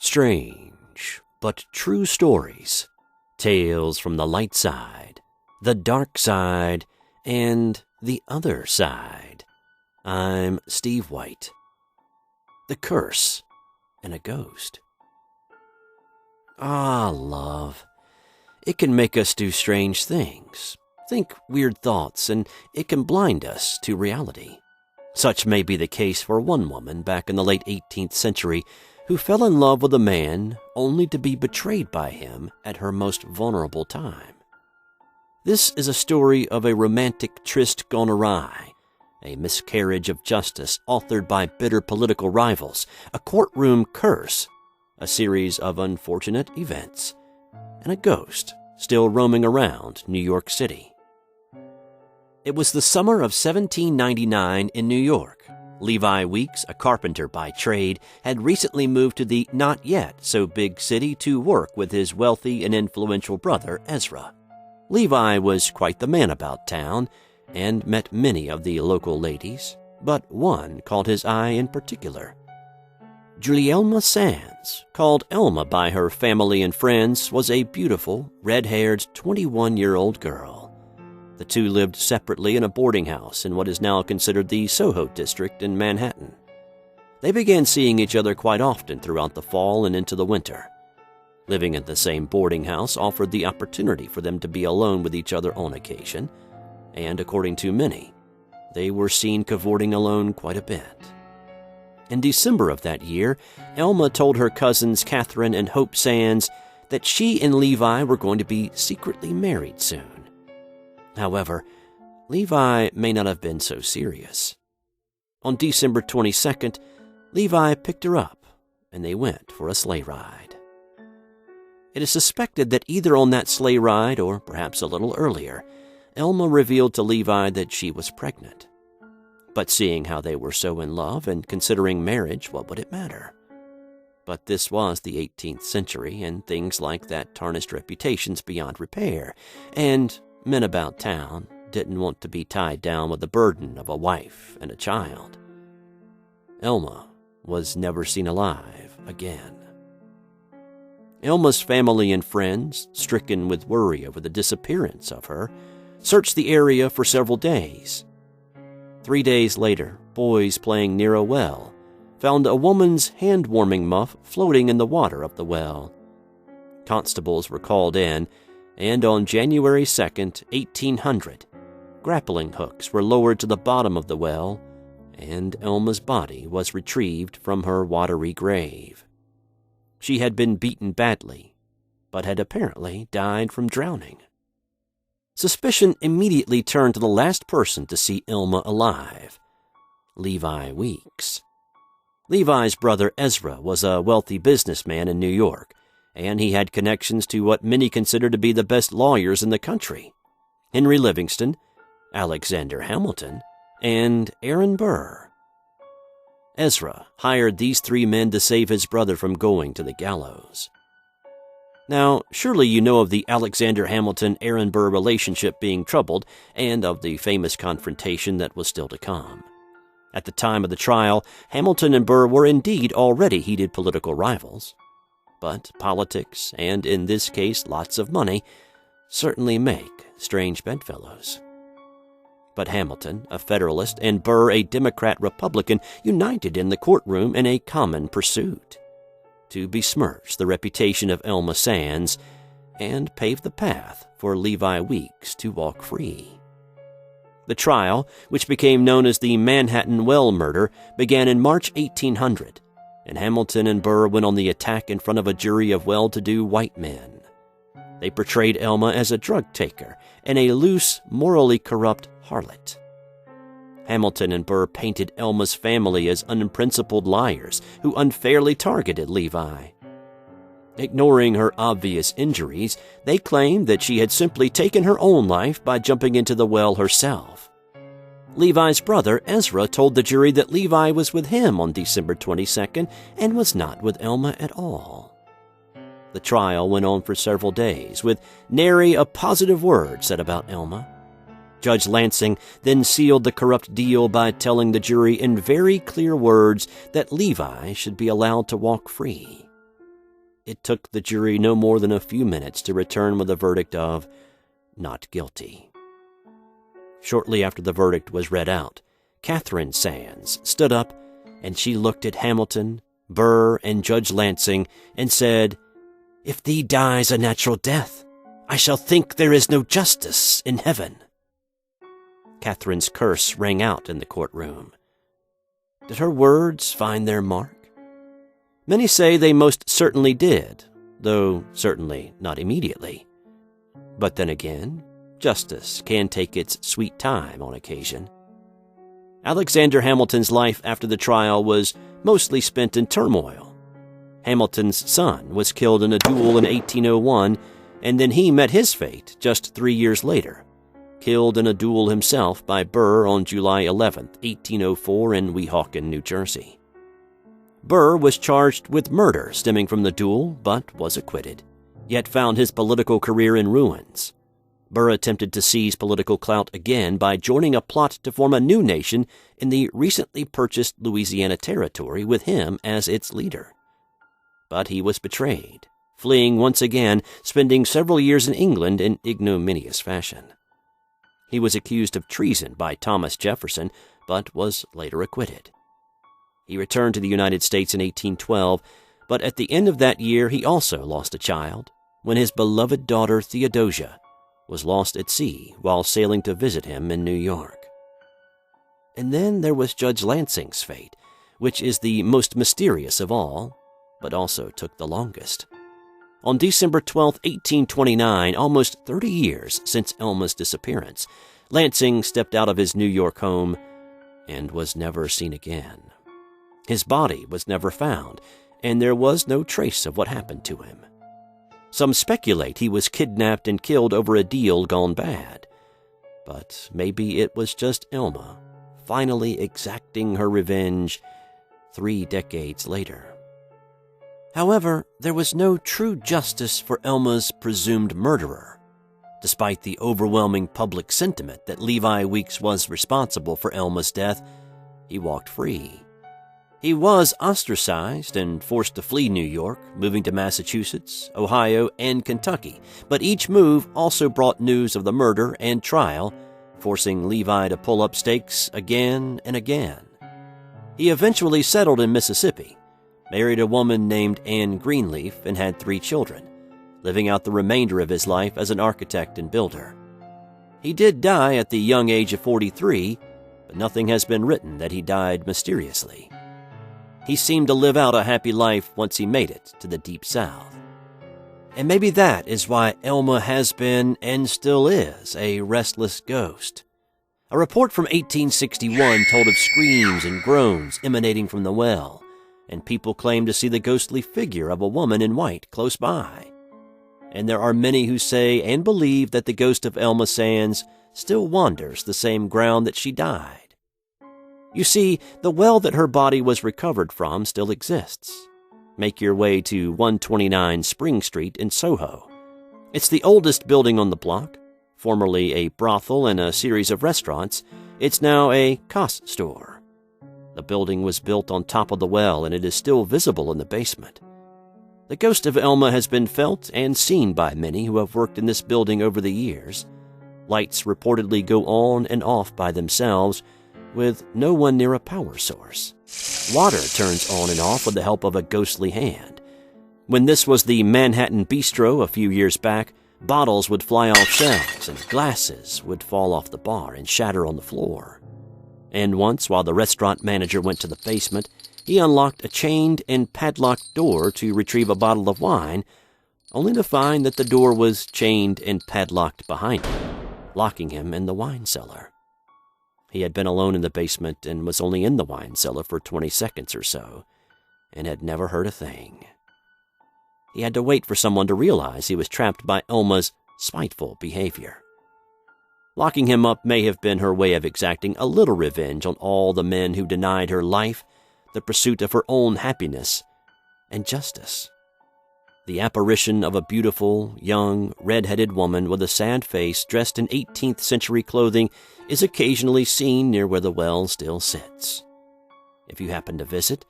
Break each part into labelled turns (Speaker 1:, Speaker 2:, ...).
Speaker 1: Strange, but true stories. Tales from the light side, the dark side, and the other side. I'm Steve White. The curse and a ghost. Love. It can make us do strange things, think weird thoughts, and it can blind us to reality. Such may be the case for one woman back in the late 18th century who fell in love with a man only to be betrayed by him at her most vulnerable time. This is a story of a romantic tryst gone awry, a miscarriage of justice authored by bitter political rivals, a courtroom curse, a series of unfortunate events, and a ghost still roaming around New York City. It was the summer of 1799 in New York. Levi Weeks, a carpenter by trade, had recently moved to the not-yet-so-big city to work with his wealthy and influential brother, Ezra. Levi was quite the man about town and met many of the local ladies, but one caught his eye in particular. Julielma Sands, called Elma by her family and friends, was a beautiful, red-haired 21-year-old girl. The two lived separately in a boarding house in what is now considered the Soho district in Manhattan. They began seeing each other quite often throughout the fall and into the winter. Living in the same boarding house offered the opportunity for them to be alone with each other on occasion, and according to many, they were seen cavorting alone quite a bit. In December of that year, Elma told her cousins Catherine and Hope Sands that she and Levi were going to be secretly married soon. However, Levi may not have been so serious. On December 22nd, Levi picked her up, and they went for a sleigh ride. It is suspected that either on that sleigh ride, or perhaps a little earlier, Elma revealed to Levi that she was pregnant. But seeing how they were so in love and considering marriage, what would it matter? But this was the 18th century, and things like that tarnished reputations beyond repair, and men about town didn't want to be tied down with the burden of a wife and a child. Elma was never seen alive again. Elma's family and friends, stricken with worry over the disappearance of her, searched the area for several days. 3 days later, boys playing near a well found a woman's hand-warming muff floating in the water of the well. Constables were called in, and on January 2nd, 1800, grappling hooks were lowered to the bottom of the well, and Elma's body was retrieved from her watery grave. She had been beaten badly, but had apparently died from drowning. Suspicion immediately turned to the last person to see Elma alive, Levi Weeks. Levi's brother Ezra was a wealthy businessman in New York, and he had connections to what many consider to be the best lawyers in the country: Henry Livingston, Alexander Hamilton, and Aaron Burr. Ezra hired these 3 men to save his brother from going to the gallows. Now, surely you know of the Alexander Hamilton-Aaron Burr relationship being troubled, and of the famous confrontation that was still to come. At the time of the trial, Hamilton and Burr were indeed already heated political rivals. But politics, and in this case lots of money, certainly make strange bedfellows. But Hamilton, a Federalist, and Burr, a Democrat-Republican, united in the courtroom in a common pursuit: to besmirch the reputation of Elma Sands and pave the path for Levi Weeks to walk free. The trial, which became known as the Manhattan Well murder, began in March 1800, and Hamilton and Burr went on the attack in front of a jury of well-to-do white men. They portrayed Elma as a drug taker and a loose, morally corrupt harlot. Hamilton and Burr painted Elma's family as unprincipled liars who unfairly targeted Levi. Ignoring her obvious injuries, they claimed that she had simply taken her own life by jumping into the well herself. Levi's brother, Ezra, told the jury that Levi was with him on December 22nd and was not with Elma at all. The trial went on for several days, with nary a positive word said about Elma. Judge Lansing then sealed the corrupt deal by telling the jury in very clear words that Levi should be allowed to walk free. it took the jury no more than a few minutes to return with a verdict of not guilty. Shortly after the verdict was read out, Catherine Sands stood up and she looked at Hamilton, Burr, and Judge Lansing and said, "If thee dies a natural death, I shall think there is no justice in heaven." Catherine's curse rang out in the courtroom. Did her words find their mark? Many say they most certainly did, though certainly not immediately. But then again, justice can take its sweet time on occasion. Alexander Hamilton's life after the trial was mostly spent in turmoil. Hamilton's son was killed in a duel in 1801, and then he met his fate just 3 years later, killed in a duel himself by Burr on July 11, 1804 in Weehawken, New Jersey. Burr was charged with murder stemming from the duel, but was acquitted, yet found his political career in ruins. Burr attempted to seize political clout again by joining a plot to form a new nation in the recently purchased Louisiana Territory with him as its leader. But he was betrayed, fleeing once again, spending several years in England in ignominious fashion. He was accused of treason by Thomas Jefferson, but was later acquitted. He returned to the United States in 1812, but at the end of that year he also lost a child when his beloved daughter Theodosia was lost at sea while sailing to visit him in New York. And then there was Judge Lansing's fate, which is the most mysterious of all, but also took the longest. On December 12, 1829, almost 30 years since Elma's disappearance, Lansing stepped out of his New York home and was never seen again. His body was never found, and there was no trace of what happened to him. Some speculate he was kidnapped and killed over a deal gone bad. But maybe it was just Elma, finally exacting her revenge 3 decades later. However, there was no true justice for Elma's presumed murderer. Despite the overwhelming public sentiment that Levi Weeks was responsible for Elma's death, he walked free. He was ostracized and forced to flee New York, moving to Massachusetts, Ohio, and Kentucky, but each move also brought news of the murder and trial, forcing Levi to pull up stakes again and again. He eventually settled in Mississippi, married a woman named Anne Greenleaf, and had 3 children, living out the remainder of his life as an architect and builder. He did die at the young age of 43, but nothing has been written that he died mysteriously. He seemed to live out a happy life once he made it to the Deep South. And maybe that is why Elma has been, and still is, a restless ghost. A report from 1861 told of screams and groans emanating from the well, and people claim to see the ghostly figure of a woman in white close by. And there are many who say and believe that the ghost of Elma Sands still wanders the same ground that she died. You see, the well that her body was recovered from still exists. Make your way to 129 Spring Street in Soho. It's the oldest building on the block. Formerly a brothel and a series of restaurants, it's now a cost store. The building was built on top of the well, and it is still visible in the basement. The ghost of Elma has been felt and seen by many who have worked in this building over the years. Lights reportedly go on and off by themselves, with no one near a power source. Water turns on and off with the help of a ghostly hand. When this was the Manhattan Bistro a few years back, bottles would fly off shelves and glasses would fall off the bar and shatter on the floor. And once, while the restaurant manager went to the basement, he unlocked a chained and padlocked door to retrieve a bottle of wine, only to find that the door was chained and padlocked behind him, locking him in the wine cellar. He had been alone in the basement and was only in the wine cellar for 20 seconds or so, and had never heard a thing. He had to wait for someone to realize he was trapped by Elma's spiteful behavior. Locking him up may have been her way of exacting a little revenge on all the men who denied her life, the pursuit of her own happiness, and justice. The apparition of a beautiful, young, red-headed woman with a sad face dressed in 18th century clothing is occasionally seen near where the well still sits. If you happen to visit,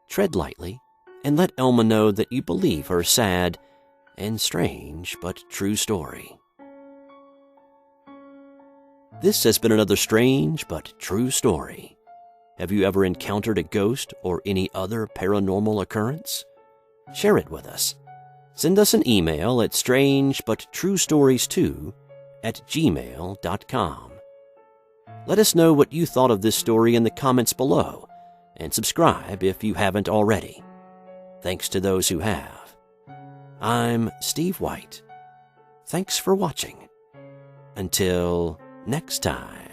Speaker 1: tread lightly and let Elma know that you believe her sad and strange but true story. This has been another strange but true story. Have you ever encountered a ghost or any other paranormal occurrence? Share it with us. Send us an email at strangebutTrueStories2@gmail.com. Let us know what you thought of this story in the comments below, and subscribe if you haven't already. Thanks to those who have. I'm Steve White. Thanks for watching. Until next time.